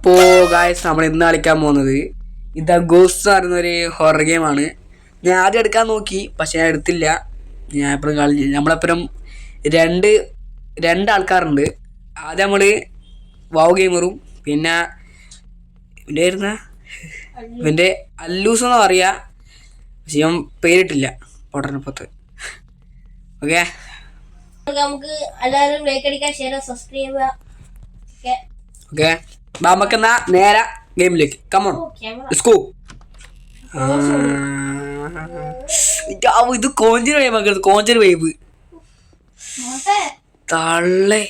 അപ്പോൾ ഗായ്സ് നമ്മൾ ഇന്ന് കളിക്കാൻ പോകുന്നത് ഇത് ഗോസ്റ്റ് പറയുന്നൊരു ഹൊറർ ഗെയിമാണ്. ഞാൻ ആദ്യം എടുക്കാൻ നോക്കി, പക്ഷെ ഞാൻ എടുത്തില്ല. ഞാൻ എപ്പോഴും നമ്മളെപ്പോഴും രണ്ട് ആൾക്കാരുണ്ട്. ആദ്യം നമ്മൾ വാവ് ഗെയിമറും പിന്നെ ഇവൻ്റെ അല്ലൂസ് എന്ന് പറയാ, പക്ഷെ ഞാൻ പേരിട്ടില്ല പൊട്ടനപ്പത്ത്. ഓക്കെ, നമുക്ക് എല്ലാവരും ലൈക്ക് അടിക്കുക, ഷെയർ സബ്സ്ക്രൈബ്. ഓക്കെ, നമുക്കെന്നാ നേരെ ഗെയിമിലേക്ക്. Come on let's go. ഇത് കോഞ്ചിന് വൈബ്, കോഞ്ചിന് വൈബ് തള്ളേ.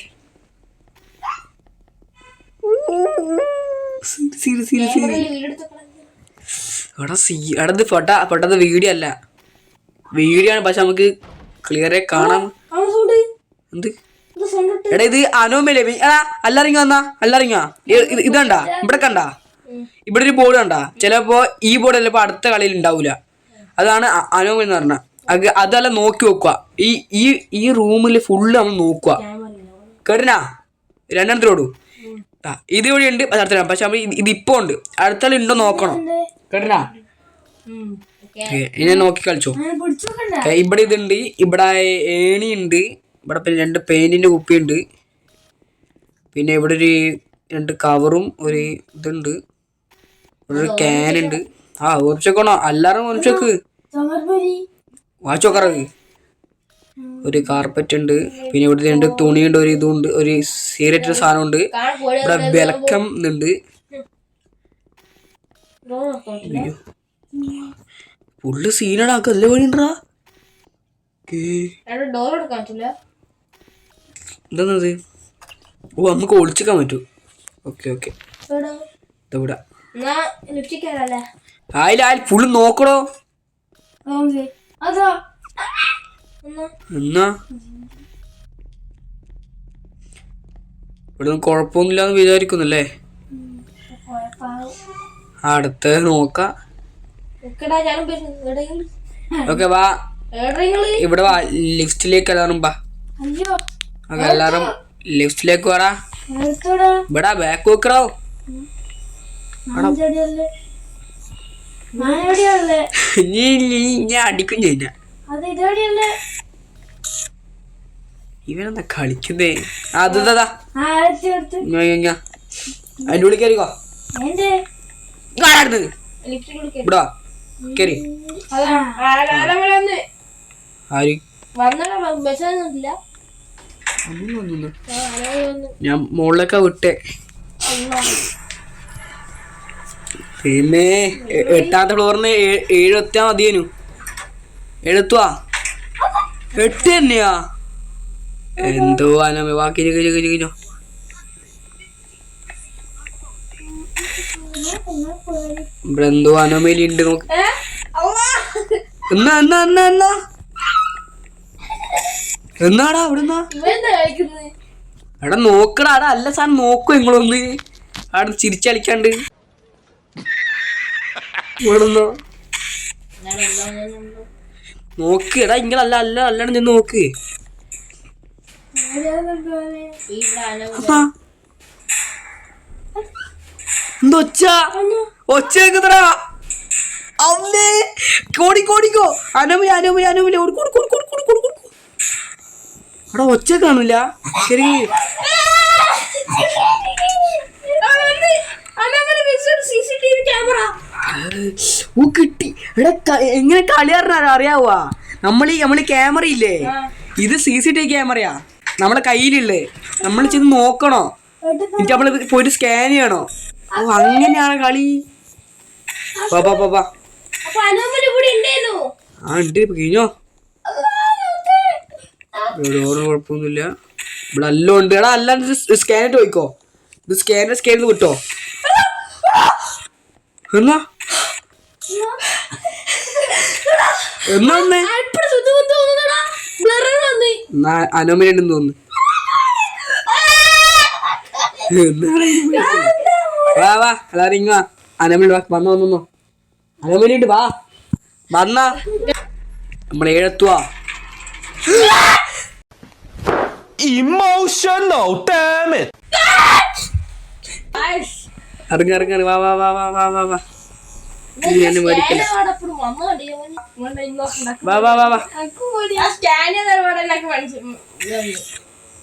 എടത് പൊട്ടത് വീഡിയോ അല്ല, വീഡിയോ ആണ്, പക്ഷെ നമുക്ക് ക്ലിയറായി കാണാം. എന്ത് എടാ ഇത് അനോമലേ? അല്ലറിങ്ങ വന്നാ അല്ലറിങ്ങ. ഇത് കണ്ടാ, ഇവിടെ കണ്ടാ, ഇവിടെ ഒരു ബോർഡ് കണ്ടാ? ചിലപ്പോ ഈ ബോർഡ് ചിലപ്പോ അടുത്ത കളിയിൽ ഉണ്ടാവൂല. അതാണ് അനോമൽ എന്ന് പറഞ്ഞ. അതെല്ലാം നോക്കി വെക്കുക. ഈ റൂമിൽ ഫുള്ള് നമ്മൾ നോക്കുക. കേട്ടനാ? രണ്ടെണ്ണത്തിലോടു ഇത് ഇവിടെ ഉണ്ട്, അടുത്ത പക്ഷെ നമ്മൾ ഇതിപ്പോ ഉണ്ട്, അടുത്ത ഉണ്ടോ നോക്കണം. കേട്ടനാ? ഇനി നോക്കി കളിച്ചോ. ഇവിടെ ഇതുണ്ട്, ഇവിടെ ഏണി ഉണ്ട്, ഇവിടെ പിന്നെ 2 പെയിന്റിന്റെ കുപ്പിയുണ്ട്, പിന്നെ ഇവിടെ ഒരു 2 കവറും ഒരു ഇതുണ്ട്, ഇവിടെ ഒരു ക്യാനുണ്ട്. ഉറച്ചോക്കണോ? എല്ലാരും ഉറച്ചോക്ക്, വാച്ചോക്കറക്ക്. ഒരു കാർപ്പറ്റ് ഉണ്ട്, പിന്നെ ഇവിടെ 2 തുണിയുണ്ട്, ഒരു ഇതുണ്ട്, ഒരു സീരിയറ്റ് സാധനമുണ്ട്, ഇവിടെ വിലക്കം ഉണ്ട്. ഫുള്ള് സീനാടാക്ക അല്ലേ വഴിണ്ടാ. എന്താന്നത്? ഓ, നമുക്ക് ഒളിച്ചിക്കാൻ പറ്റൂ. ഓക്കെ ഓക്കെ, ഇവിടെ ഫുള്ള് നോക്കണോ എന്നാ? ഇവിടെ കുഴപ്പമൊന്നുമില്ലാന്ന് വിചാരിക്കുന്നല്ലേ? അടുത്ത നോക്കാം. ഓക്കെ വാ, ഇവിടെ വാ, ലിഫ്റ്റിലേക്ക് എല്ലാവരും വാ. ഓക്കെ, എല്ലാരും ലിഫ്റ്റിലേക്ക് വാടാ. ഇവിടെ ബാക്ക് വെക്കടോ. ഞാൻ അടിക്കും ചെയ്യ. ഇവനെന്താ കളിക്കുന്നേ? അതാ അതിന്റെ ഉള്ളിൽ കയറിക്കോ. ഇവിടെ കേറി. ആര്? ഞാൻ മുകളിലൊക്കെ വിട്ടേ. പിന്നെ 8ാമത്തെ ഫ്ലോറിന് 7 എത്താ മതിയേനു. 7 എത്തുവാ? 8 തന്നെയാ? എന്തോ അനമ ബാക്കി കഴിഞ്ഞോ. ഇവിടെ എന്തോ അനമേലി ഉണ്ട്, നോക്ക്. എന്നാടാ ഇവിടുന്നാ? എടാ നോക്കടാ, അടാ അല്ല സാധനം നോക്കൂ നിങ്ങളൊന്ന്. അവിടെ ചിരിച്ചളിക്കാണ്ട് ഇവിടുന്നോ നോക്ക്. എടാ ഇങ്ങളല്ല അല്ലാണ്ട് ചെന്ന് നോക്ക്. എന്തൊച്ച ഒച്ചേക്കത്ര അമ്മേ? കോടിക്കോ അനോമലി അവിടെ ഒച്ച കാണില്ല. ശരി, കിട്ടി. എടാ എങ്ങനെ കളി അറിയാവാ? നമ്മള് ക്യാമറ ഇല്ലേ, ഇത് CCTV ക്യാമറയാ നമ്മളെ കയ്യിലുള്ളേ. നമ്മൾ ചെന്ന് നോക്കണോ, എന്നിട്ട് നമ്മള് പോയിട്ട് സ്കാൻ ചെയ്യണോ. ഓ, അങ്ങനെയാണ് കളി. ഉണ്ട് കഴിഞ്ഞോ. കുഴപ്പമൊന്നുമില്ല, ഇവിടെ എല്ലാം ഉണ്ട്. എടാ അല്ലാണ്ട് സ്കാനിട്ട് പോയിക്കോ. ഇത് സ്കാൻ വിട്ടോ. എന്നാ അനോമലി ഉണ്ടെന്ന് തോന്നുന്നു. വാ എല്ലാരും ഇങ്ങ. അനോമലി വന്നോ. അനോമലി ഉണ്ട്, വാ വന്നാ. നമ്മൾ 7 എത്തുവാ. Emotional damn it. ഇറങ്ങി ഇറങ്ങി വാ വാ വാ വാ വാ വാ വാ ഞാൻ മേടിക്കില്ല വാ വാ വാ വാ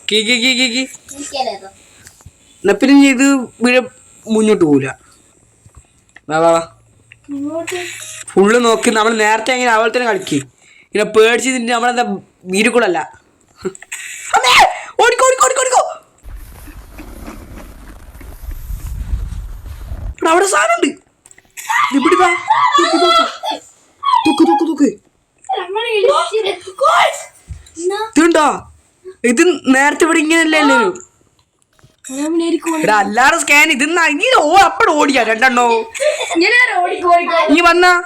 കീ കീ കീ കീ കീ പിന്നെ ഇത് വീട് മുന്നോട്ട് പോവില്ല വാ വാ വാ ഫുള്ള് നോക്കി നമ്മൾ നേരത്തെ എങ്ങനെ അവൾ തന്നെ കളിക്ക് ഇങ്ങനെ പേടിച്ച് തിന്റെ നമ്മളെന്താ വീരുക്കൂടല്ല ഓടിക്കോ ഓടിക്കോ ഓടിക്കോ ഓടിക്കോ അവിടെ സാധനമുണ്ട് ഇവിടുതാ തുക്ക് തുക്ക് തുക്ക് ഇതുണ്ടോ ഇത് നേരത്തെ ഇവിടെ ഇങ്ങനല്ലേ അല്ലാതെ സ്കാൻ ഇത് അപ്പഴ ഓടിയാ രണ്ടെണ്ണോ നീ വന്നാ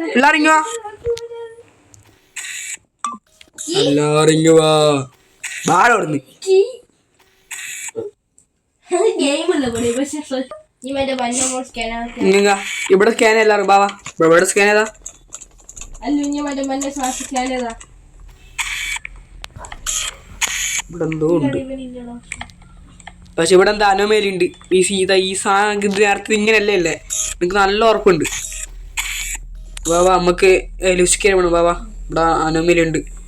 എല്ലാരും ഇങ്ങ് വാ എല്ലാരും ഇങ്ങ് വാ ബാടോടുന്ന് ഇവിടെ സ്കാൻ എല്ലാരും ബാവാ ഇവിടെ സ്കാൻ ഏതാ ഇവിടെ എന്തോ ഉണ്ട് പക്ഷെ ഇവിടെ എന്താ അനോമേലുണ്ട് ഈ സീത ഈ സാധനം ഇത് നേരത്തെ ഇങ്ങനെയല്ലേ അല്ലേ എനിക്ക് നല്ല ഉറപ്പുണ്ട് ബാബാ നമുക്ക് ലുസിക്കാൻ വേണം ബാബാ ഇവിടെ അനോമേലുണ്ട്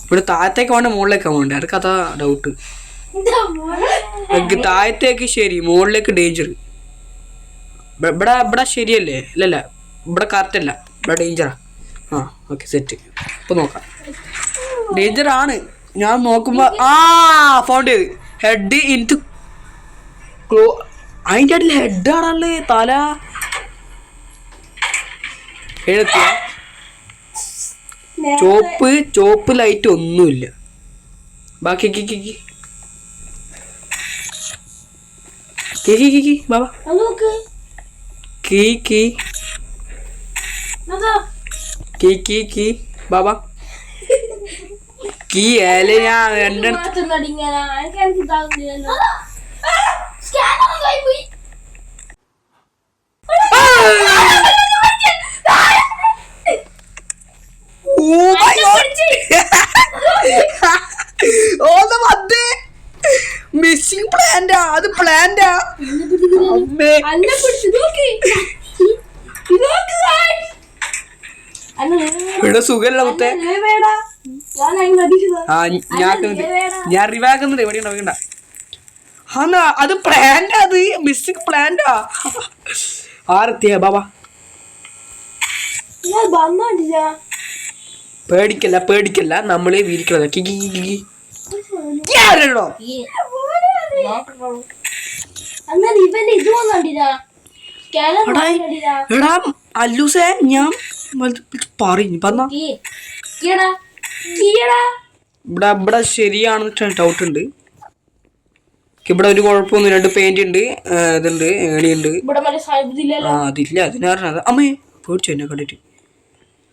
ഇവിടെ താഴത്തേക്ക് വേണ്ട മുകളിലേക്ക് വേണ്ടേ അതൊക്കെ അതാ ഡൗട്ട് എനിക്ക് താഴത്തേക്ക് ശരി മുകളിലേക്ക് ഡേഞ്ചർ ഇവിടെ ഇവിടെ ശരിയല്ലേ അല്ലല്ല ഇവിടെ കറക്റ്റ് അല്ല ഇവിടെ ഡേഞ്ചറാ ആ ഓക്കെ സെറ്റ് ഇപ്പൊ നോക്കാം ഡേഞ്ചർ ആണ് ഞാൻ നോക്കുമ്പോ ഫൗണ്ട് ചെയ്ത് ഹെഡ് ഇൻറ്റു ക്ലോ അതിൻ്റെ അടിയിൽ ഹെഡാണല്ലേ തല എഴുത്തിയ ചോപ്പ് ലൈറ്റ് ഒന്നുമില്ല ബാക്കി ബാബാ കീ ബാബാ കീ ഏല ഞാൻ രണ്ടെടുത്ത് മിസ്സിംഗ് പ്ലാന്റാ അത് പ്ലാന്റാ ഇവിടെ സുഖല്ല മുത്തേ ഞാൻ റിവാക്കുന്നുണ്ട് എവിടെ നോക്കണ്ട ആന്നാ അത് പ്ലാന്റാ അത് മിസ്സിംഗ് പ്ലാന്റാ ആരെത്തിയ ബാബാ പേടിക്കല്ല നമ്മള് വിരിക്കണത് എടാ അല്ലൂസേ ഞാൻ പറഞ്ഞു പറഞ്ഞ ഇവിടെ ശരിയാണെന്ന് ഡൗട്ട് ഉണ്ട് ഇവിടെ ഒരു കുഴപ്പമൊന്നും രണ്ട് പെയിന്റ് ഉണ്ട് ഇതുണ്ട് ഏണിയുണ്ട് അതില്ല അതിനറിഞ്ഞത് അമ്മേ പേടിച്ചു എന്നെ കണ്ടിട്ട്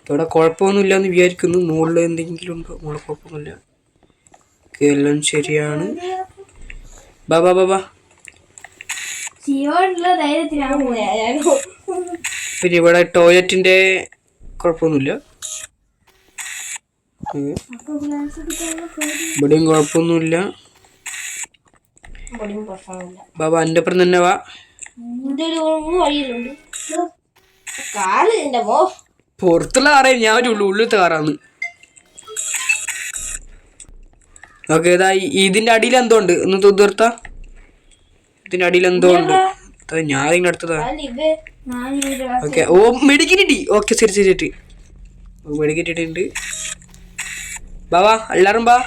ഇവിടെ കുഴപ്പമൊന്നുമില്ല എന്ന് വിചാരിക്കുന്നു മുകളിൽ എന്തെങ്കിലും ഉണ്ടോ മുകളിൽ കുഴപ്പമൊന്നുമില്ല എല്ലാം ശരിയാണ് ബാബാ ബാബാ പിന്നെ ഇവിടെ ടോയ്ലറ്റിന്റെ കുഴപ്പമൊന്നുമില്ല ഇവിടെയും കുഴപ്പമൊന്നുമില്ല ബാബാ എൻ്റെ അപ്പുറം തന്നെ വാ പുറത്തുള്ള കാറേ ഞാൻ ഒരു ഉള്ളിലത്തെ കാറാന്ന് ഓക്കെ ഇതാ ഇതിന്റെ അടിയിൽ എന്തോ ഉണ്ട് ഒന്ന് തീർത്ത ഇതിന്റെ അടിയിൽ എന്തോ ഉണ്ട് ഞാൻ ഇങ്ങനെ അടുത്തതാ ഓക്കെ ഓ മെഡിക്കറ്റ് ഓക്കെ ശരി ശരി മെഡിക്കറ്റ് ഉണ്ട് ബാബാ എല്ലാരും ബാ